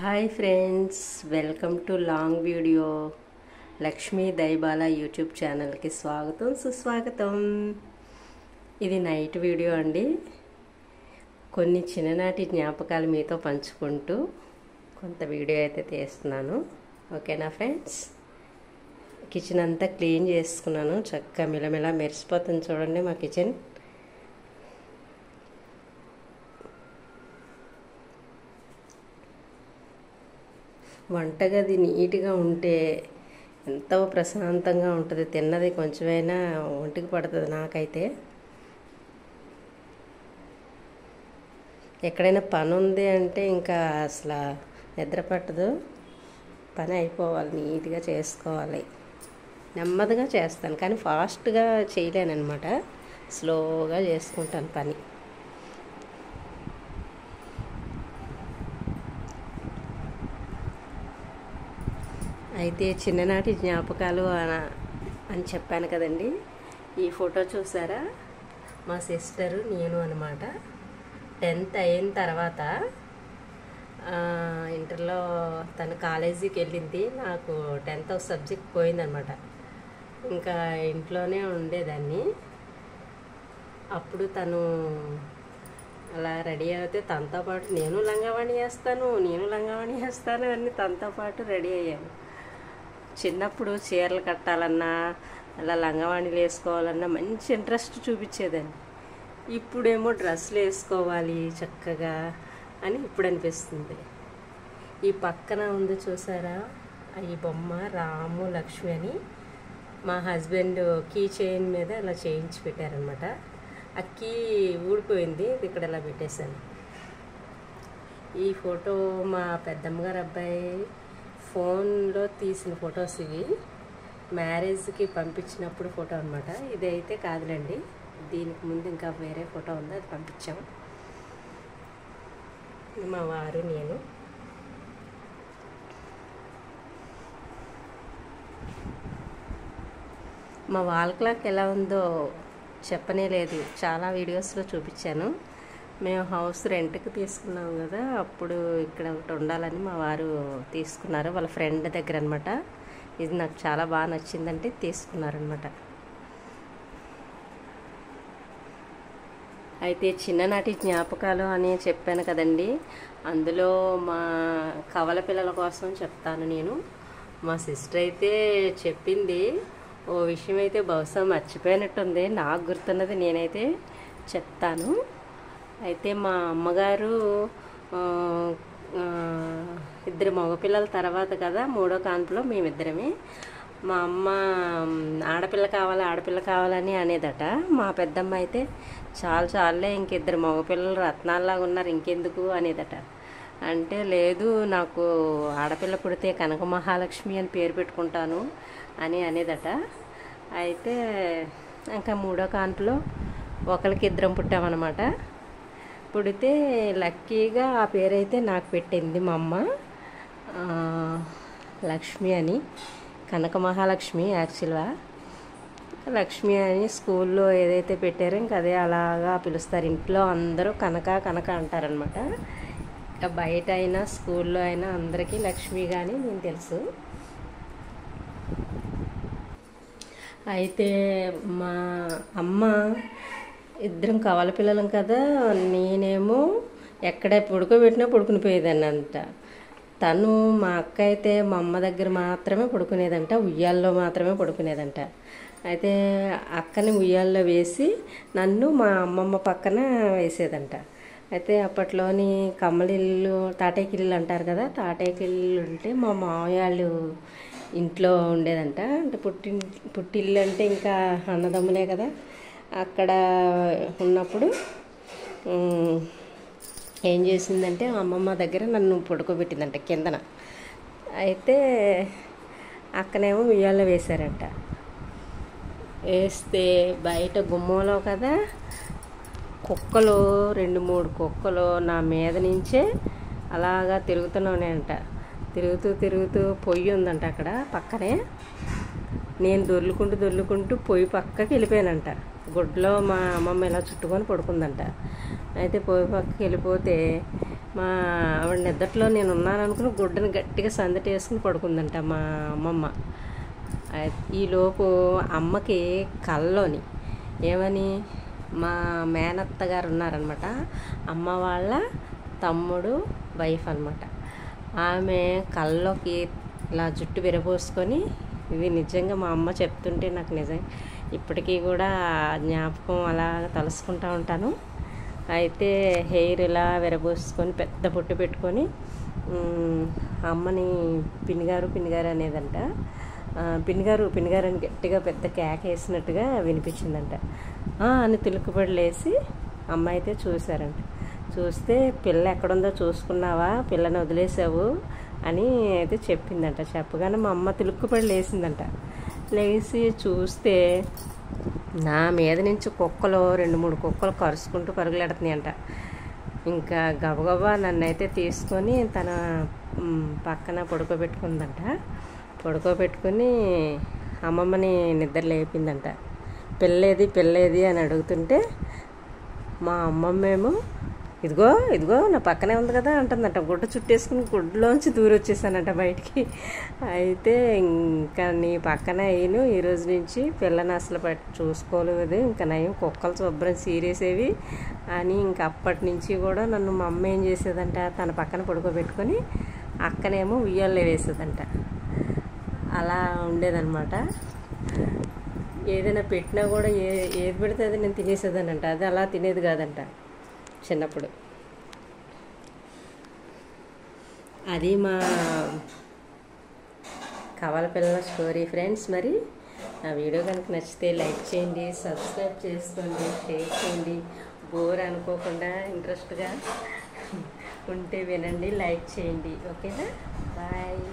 Hi friends, welcome to long video. Lakshmi దైబాల YouTube ఛానల్కి స్వాగతం సుస్వాగతం. ఇది నైట్ వీడియో అండి. కొన్ని చిన్ననాటి జ్ఞాపకాలు మీతో పంచుకుంటూ కొంత వీడియో అయితే తీస్తున్నాను. ఓకేనా ఫ్రెండ్స్? కిచెన్ అంతా క్లీన్ చేసుకున్నాను. చక్కగా మిలమిలా మెరిసిపోతుంది చూడండి మా కిచెన్. వంటగది నీట్గా ఉంటే ఎంతో ప్రశాంతంగా ఉంటుంది. తిన్నది కొంచెమైనా ఒంటికి పడుతుంది. నాకైతే ఎక్కడైనా పని ఉంది అంటే ఇంకా అసలు నిద్ర పట్టదు. పని అయిపోవాలి, నీట్గా చేసుకోవాలి. నెమ్మదిగా చేస్తాను కానీ ఫాస్ట్గా చేయలేనమాట. స్లోగా చేసుకుంటాను పని. అయితే చిన్ననాటి జ్ఞాపకాలు అని చెప్పాను కదండి. ఈ ఫోటో చూసారా? మా సిస్టరు నేను అనమాట. 10th అయిన తర్వాత ఇంటర్లో తను కాలేజీకి వెళ్ళింది. నాకు 10th సబ్జెక్ట్ పోయిందనమాట. ఇంకా ఇంట్లోనే ఉండేదాన్ని. అప్పుడు తను అలా రెడీ అయితే తనతో పాటు నేను లంగావాణి వేస్తాను అని తనతో పాటు రెడీ అయ్యాను. చిన్నప్పుడు చీరలు కట్టాలన్నా అలా లంగావాణిలు వేసుకోవాలన్నా మంచి ఇంట్రెస్ట్ చూపించేదాన్ని. ఇప్పుడేమో డ్రెస్సులు వేసుకోవాలి చక్కగా అని ఇప్పుడు అనిపిస్తుంది. ఈ పక్కన ఉంది చూసారా, ఈ బొమ్మ రాము లక్ష్మి అని మా హస్బెండ్ కీ చైన్ మీద ఇలా చేయించి పెట్టారనమాట. ఆ కీ ఊడిపోయింది, ఇక్కడ ఇలా పెట్టేశాను. ఈ ఫోటో మా పెద్దమ్మగారు అబ్బాయి ఫోన్లో తీసిన ఫొటోస్ ఇవి. మ్యారేజ్కి పంపించినప్పుడు ఫోటో అనమాట. ఇది అయితే కాదులేండి, దీనికి ముందు ఇంకా వేరే ఫోటో ఉంది, అది పంపించాం. మా వారు నేను. మా వాల్ క్లాక్ ఎలా ఉందో చెప్పనే లేదు, చాలా వీడియోస్లో చూపించాను. మేము హౌస్ రెంట్కి తీసుకున్నాం కదా, అప్పుడు ఇక్కడ ఒకటి ఉండాలని మా వారు తీసుకున్నారు, వాళ్ళ ఫ్రెండ్ దగ్గర అనమాట. ఇది నాకు చాలా బాగా నచ్చిందంటే తీసుకున్నారనమాట. అయితే చిన్ననాటి జ్ఞాపకాలు అని చెప్పాను కదండి, అందులో మా కవల పిల్లల కోసం చెప్తాను నేను. మా సిస్టర్ అయితే చెప్పింది ఓ విషయం అయితే బహుశా మర్చిపోయినట్టుంది. నాకు గుర్తున్నది నేనైతే చెప్తాను. అయితే మా అమ్మగారు ఇద్దరు మగపిల్లల తర్వాత కదా, మూడో కాన్పులో మేమిద్దరమే. మా అమ్మ ఆడపిల్ల కావాలని అనేదట. మా పెద్దమ్మ అయితే చాలే ఇంకిద్దరు మగపిల్లలు రత్నాల్లాగా ఉన్నారు, ఇంకెందుకు అనేదట. అంటే లేదు, నాకు ఆడపిల్ల పుడితే కనక మహాలక్ష్మి అని పేరు పెట్టుకుంటాను అని అనేదట. అయితే ఇంకా మూడో కాన్పులో ఒకరికి ఇద్దరం పుట్టామన్నమాట. పుడితే లక్కీగా ఆ పేరైతే నాకు పెట్టింది మా అమ్మ, లక్ష్మి అని. కనక మహాలక్ష్మి యాక్చువల్గా లక్ష్మి అని స్కూల్లో ఏదైతే పెట్టారో ఇంకా అదే అలాగా పిలుస్తారు. ఇంట్లో అందరూ కనక అంటారనమాట. ఇంకా బయట అయినా స్కూల్లో అయినా అందరికీ లక్ష్మి కానీ నేను తెలుసు. అయితే మా అమ్మ ఇద్దరం కవల పిల్లలం కదా, నేనేమో ఎక్కడ పడుకోబెట్టినా పడుకుని పోయేదాన్ని అంట. తను మా అక్క అయితే మా అమ్మ దగ్గర మాత్రమే పడుకునేదంట, ఉయ్యాల్లో మాత్రమే పడుకునేదంట. అయితే అక్కని ఉయ్యాల్లో వేసి నన్ను మా అమ్మమ్మ పక్కన వేసేదంట. అయితే అప్పట్లోని కమ్మలిల్లు తాటేకిల్లు అంటారు కదా, తాటేకిల్లు ఉంటే మా మామయ్య వాళ్ళు ఇంట్లో ఉండేదంట. అంటే పుట్టిల్లు అంటే ఇంకా అన్నదమ్ములే కదా. అక్కడ ఉన్నప్పుడు ఏం చేసిందంటే అమ్మమ్మ దగ్గర నన్ను పడుకోబెట్టిందంట కిందన. అయితే అక్కనేమో ఉయ్యాల్లో వేశారంట. వేస్తే బయట గుమ్మంలో కదా కుక్కలు 2-3 కుక్కలు నా మీద నుంచే అలాగా తిరుగుతున్నానంట. తిరుగుతూ పొయ్యి ఉందంట అక్కడ పక్కనే. నేను దొర్లుకుంటూ పొయ్యి పక్కకి వెళ్ళిపోయానంట. గుడ్లో మా అమ్మమ్మ ఇలా చుట్టుకొని పడుకుందంట. అయితే పొయ్యి పక్కకి వెళ్ళిపోతే మా ఆవిడ నిద్రలో నేను ఉన్నాను అనుకుని గుడ్డని గట్టిగా సందటి వేసుకుని పడుకుందంట మా అమ్మమ్మ. ఈలోపు అమ్మకి కల్లోని ఏమని, మా మేనత్త గారు ఉన్నారనమాట, అమ్మ వాళ్ళ తమ్ముడు వైఫ్ అనమాట. ఆమె కల్లోకి ఇలా జుట్టు విరబోసుకొని, ఇవి నిజంగా మా అమ్మ చెప్తుంటే నాకు నిజంగా ఇప్పటికీ కూడా జ్ఞాపకం అలా తలుసుకుంటూ ఉంటాను. అయితే హెయిర్ ఇలా విరబోసుకొని పెద్ద బొట్టు పెట్టుకొని అమ్మని పిన్నిగారు అనేదంట. పిన్నిగారు అని గట్టిగా పెద్ద కేక వేసినట్టుగా వినిపించిందంట. అని తిలుక్కుబడి లేసి అమ్మ అయితే చూశారంట. చూస్తే పిల్ల ఎక్కడుందో చూసుకున్నావా, పిల్లని వదిలేసావు అని అయితే చెప్పిందంట. చెప్పగానే మా అమ్మ తిలుక్కుబడి లేచిందంట. లేచి చూస్తే నా మీద నుంచి కుక్కలు 2-3 కుక్కలు కరుచుకుంటూ పరుగులెడుతున్నాయి అంట. ఇంకా గబగబా నన్నైతే తీసుకొని తన పక్కన పడుకోబెట్టుకుందంట. పడుకోబెట్టుకుని అమ్మమ్మని నిద్ర లేపిందంట. పిల్లేది అని అడుగుతుంటే మా అమ్మమ్మేమో ఇదిగో నా పక్కనే ఉంది కదా అంటుందంట. గుడ్డ చుట్టేసుకుని గుడ్డలోంచి దూరం వచ్చేసానంట బయటికి. అయితే ఇంకా నీ పక్కన అయ్యను, ఈరోజు నుంచి పిల్లని అసలు చూసుకోలేదు, ఇంకా నయం కుక్కలు శుభ్రం సీరేసేవి అని. ఇంకా అప్పటి నుంచి కూడా నన్ను మా అమ్మ ఏం చేసేదంట, తన పక్కన పడుకోబెట్టుకొని అక్కనేమో ఉయ్యాల్లో వేసేదంట. అలా ఉండేదన్నమాట. ఏదైనా పెట్టినా కూడా ఏది పెడితే అది నేను తినేసేదానంట. అది అలా తినేది కాదంట చిన్నప్పుడు. అది మా కవల పిల్లల స్టోరీ ఫ్రెండ్స్. మరి నా వీడియో కనుక నచ్చితే లైక్ చేయండి, సబ్స్క్రైబ్ చేసుకోండి, షేర్ చేయండి. బోర్ అనుకోకుండా ఇంట్రెస్ట్గా ఉంటే వినండి, లైక్ చేయండి. ఓకేనా? బాయ్.